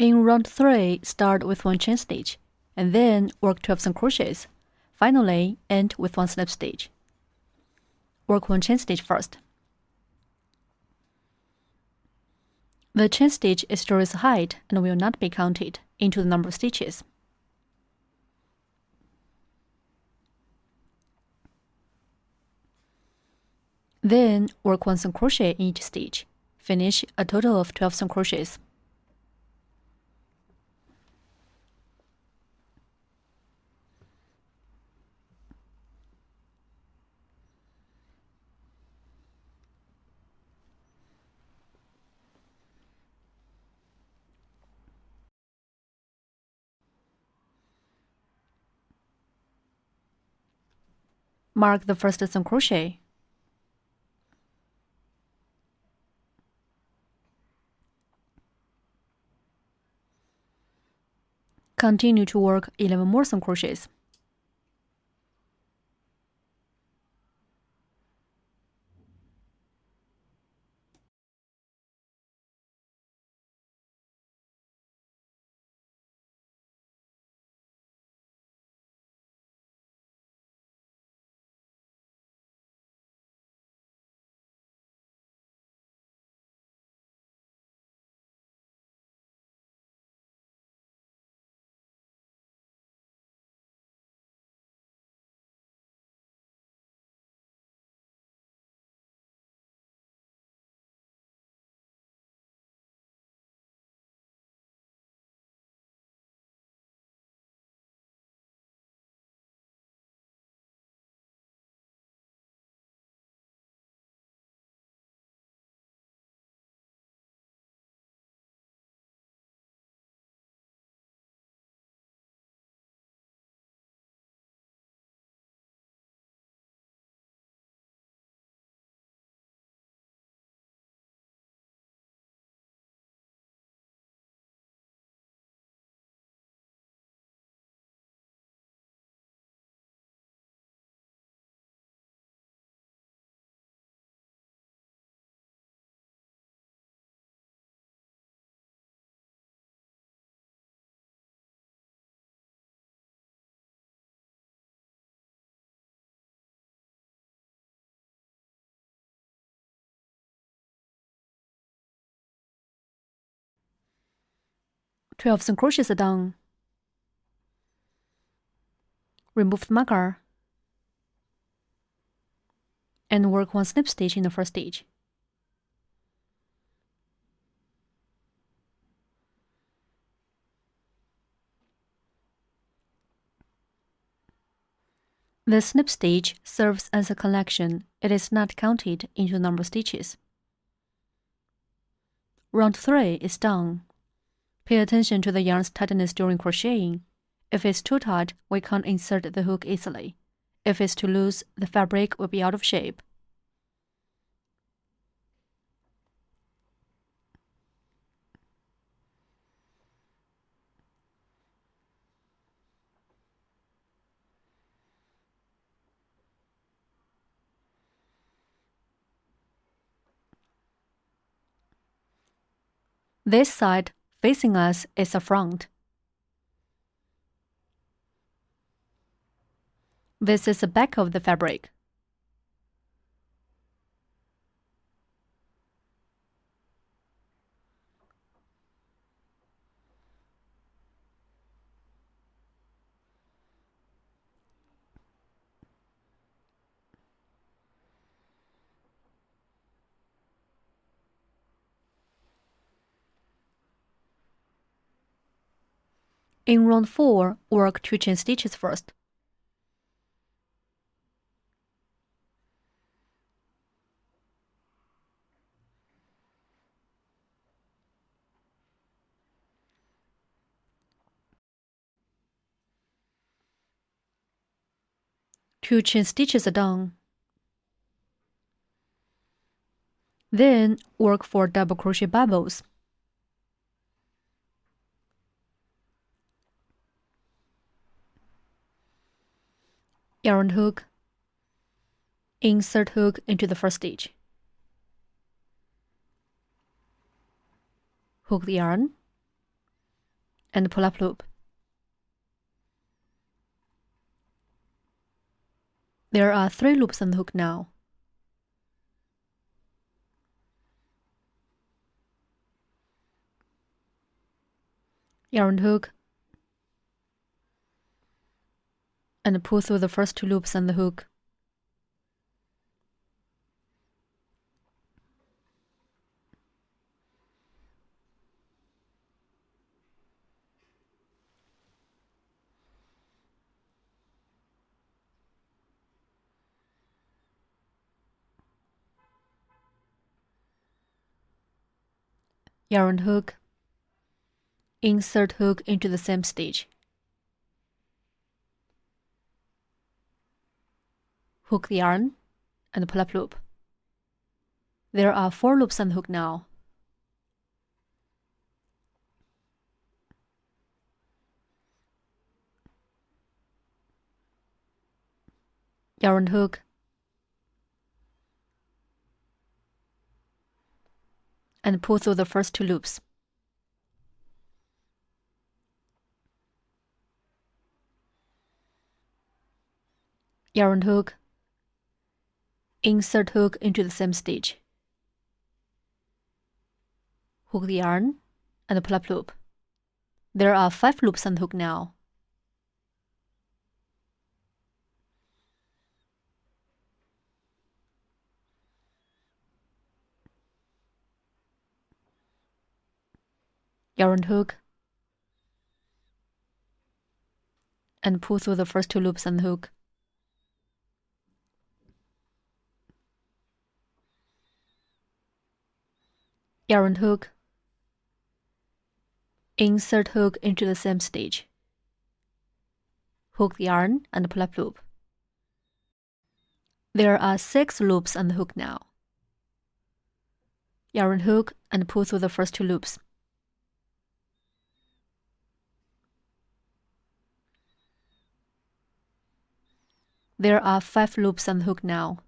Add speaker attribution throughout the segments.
Speaker 1: In round 3, start with 1 chain stitch, and then work 12 single crochets. Finally, end with 1 slip stitch. Work 1 chain stitch first. The chain stitch is store's height and will not be counted into the number of stitches. Then work 1 single crochet in each stitch. Finish a total of 12 single crochets. Mark the first single crochet. Continue to work 11 more single crochets. Twelve single crochets are done. Remove the marker and work 1 slip stitch in the first stitch. The slip stitch serves as a collection. It is not counted into the number of stitches. Round 3 is done. Pay attention to the yarn's tightness during crocheting. If it's too tight, we can't insert the hook easily. If it's too loose, the fabric will be out of shape. This side facing us is the front. This is the back of the fabric. In round 4, work 2 chain stitches first. Two chain stitches are done. Then work 4 double crochet bubbles. Yarn hook, insert hook into the first stitch. Hook the yarn, and pull up loop. There are 3 loops on the hook now. Yarn hook and pull through the first 2 loops on the hook. Yarn hook, insert hook into the same stitch. Hook the yarn and pull up loop. There are 4 loops on the hook now. Yarn hook and pull through the first 2 loops. Yarn hook, insert hook into the same stitch. Hook the yarn and pull up loop. There are 5 loops on the hook now. Yarn hook and pull through the first 2 loops on the hook. Yarn hook, insert hook into the same stitch. Hook the yarn and pull up loop. There are 6 loops on the hook now. Yarn hook and pull through the first 2 loops. There are 5 loops on the hook now.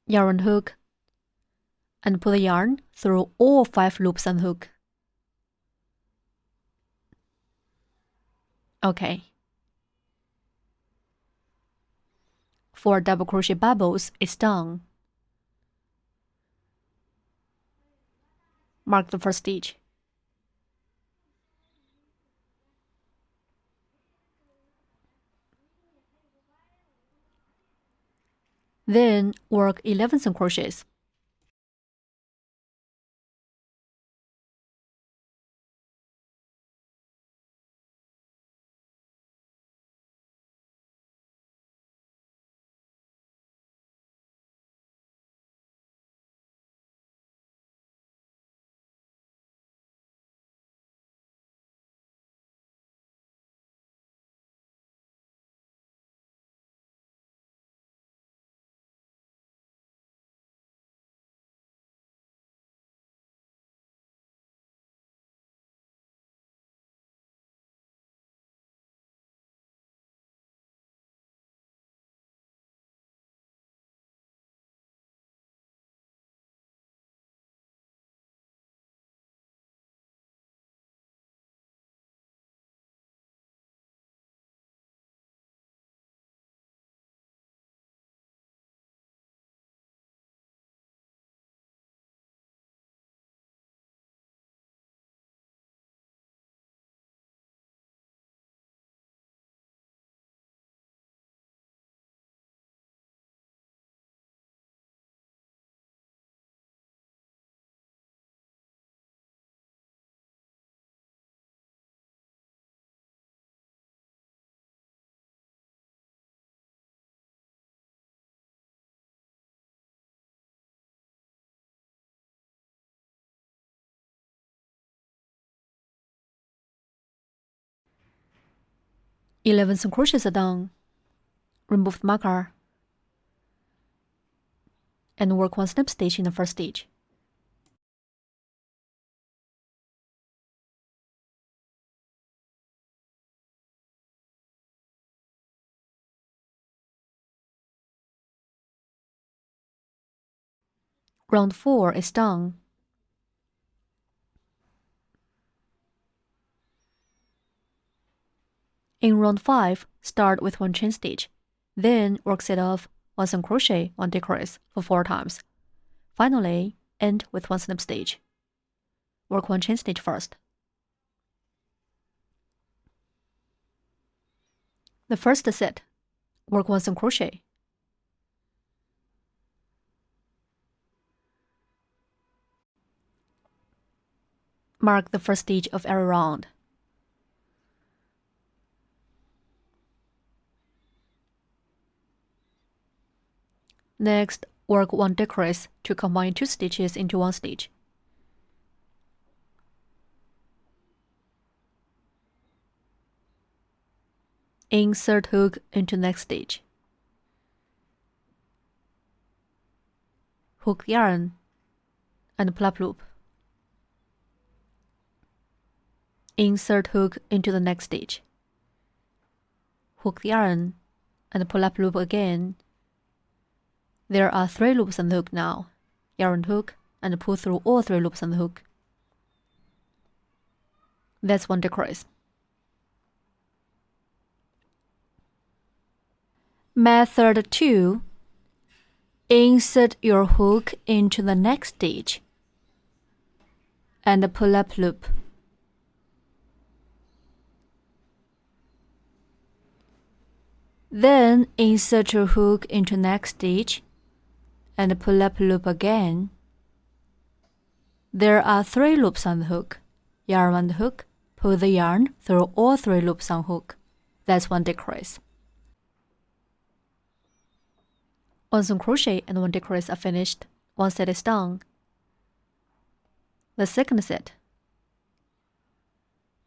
Speaker 1: Yarn hook and pull the yarn through all 5 loops on the hook. Okay. 4 double crochet bubbles is done. Mark the first stitch. Then work 11 single crochets. Eleven single crochets are done. Remove the marker and work 1 slip stitch in the first stitch. Round 4 is done. In round 5, start with 1 chain stitch, then work set off 1 single crochet, 1 decrease for 4 times. Finally, end with 1 slip stitch. Work 1 chain stitch first. The first set, work 1 single crochet. Mark the first stitch of every round. Next, work 1 decrease to combine 2 stitches into 1 stitch. Insert hook into next stitch. Hook yarn and pull up loop. Insert hook into the next stitch. Hook yarn and pull up loop again. There are 3 loops on the hook now. Yarn hook and pull through all 3 loops on the hook. That's 1 decrease. Method 2. Insert your hook into the next stitch and pull up loop. Then insert your hook into next stitch and pull up loop again. There are 3 loops on the hook. Yarn on the hook, pull the yarn through all 3 loops on hook. That's 1 decrease. 1 single crochet and 1 decrease are finished. 1 set is done. The second set.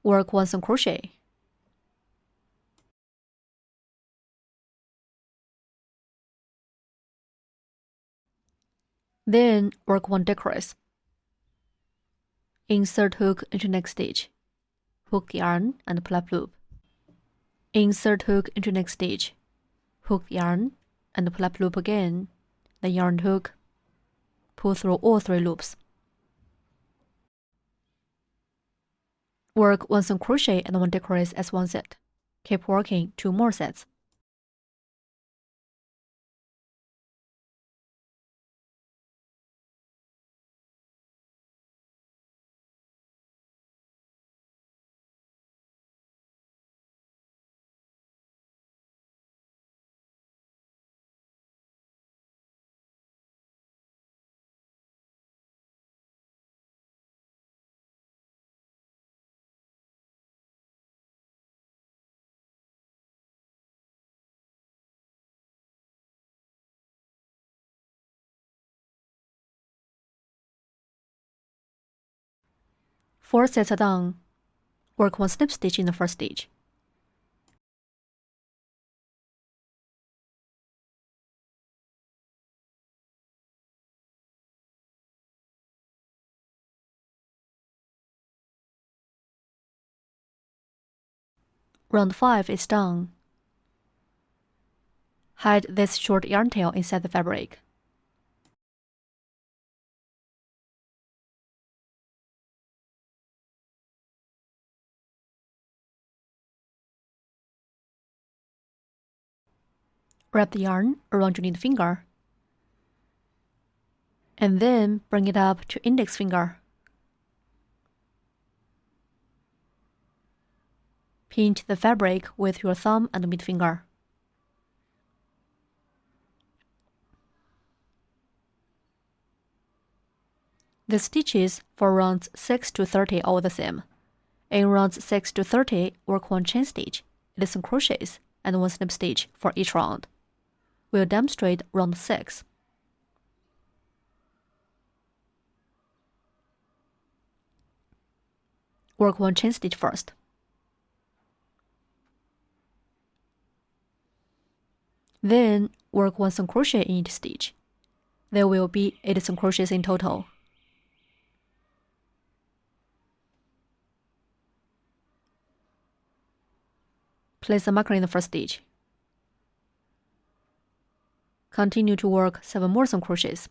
Speaker 1: Work 1 single crochet. Then work 1 decrease. Insert hook into next stitch. Hook yarn and pull up loop. Insert hook into next stitch. Hook yarn and pull up loop again. The yarn hook. Pull through all 3 loops. Work 1 single crochet and 1 decrease as 1 set. Keep working 2 more sets. Four sets are done. Work 1 slip stitch in the first stitch. Round 5 is done. Hide this short yarn tail inside the fabric. Wrap the yarn around your knit finger, and then bring it up to index finger. Pinch the fabric with your thumb and mid finger. The stitches for rounds 6 to 30 are all the same. In rounds 6 to 30, work 1 chain stitch, 8 single crochets, and 1 slip stitch for each round. We'll demonstrate round 6. Work 1 chain stitch first. Then work 1 single crochet in each stitch. There will be 8 single crochets in total. Place a marker in the first stitch. Continue to work 7 more single crochets.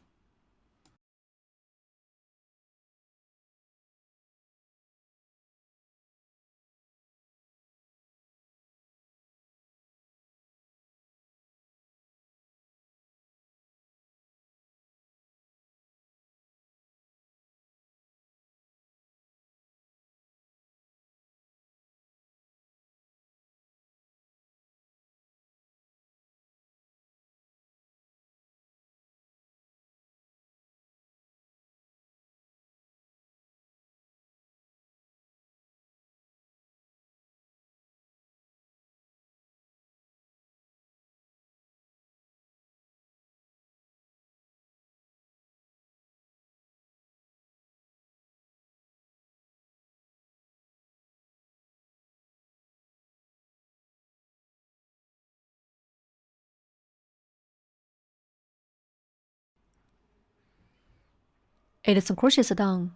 Speaker 1: 18 crochets done.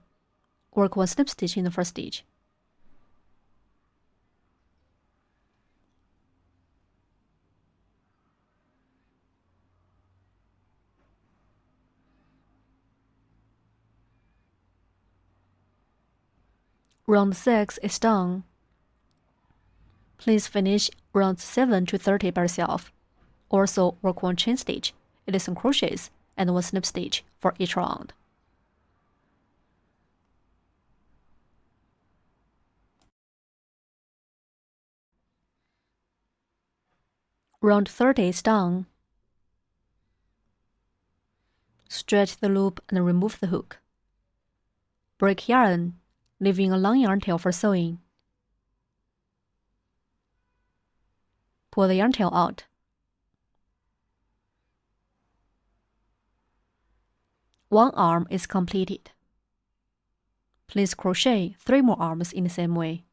Speaker 1: Work 1 slip stitch in the first stitch. Round 6 is done. Please finish rounds 7 to 30 by yourself. Also work 1 chain stitch, 18 crochets, and 1 slip stitch for each round. Round 30 is done. Stretch the loop and remove the hook. Break yarn, leaving a long yarn tail for sewing. Pull the yarn tail out. One arm is completed. Please crochet 3 more arms in the same way.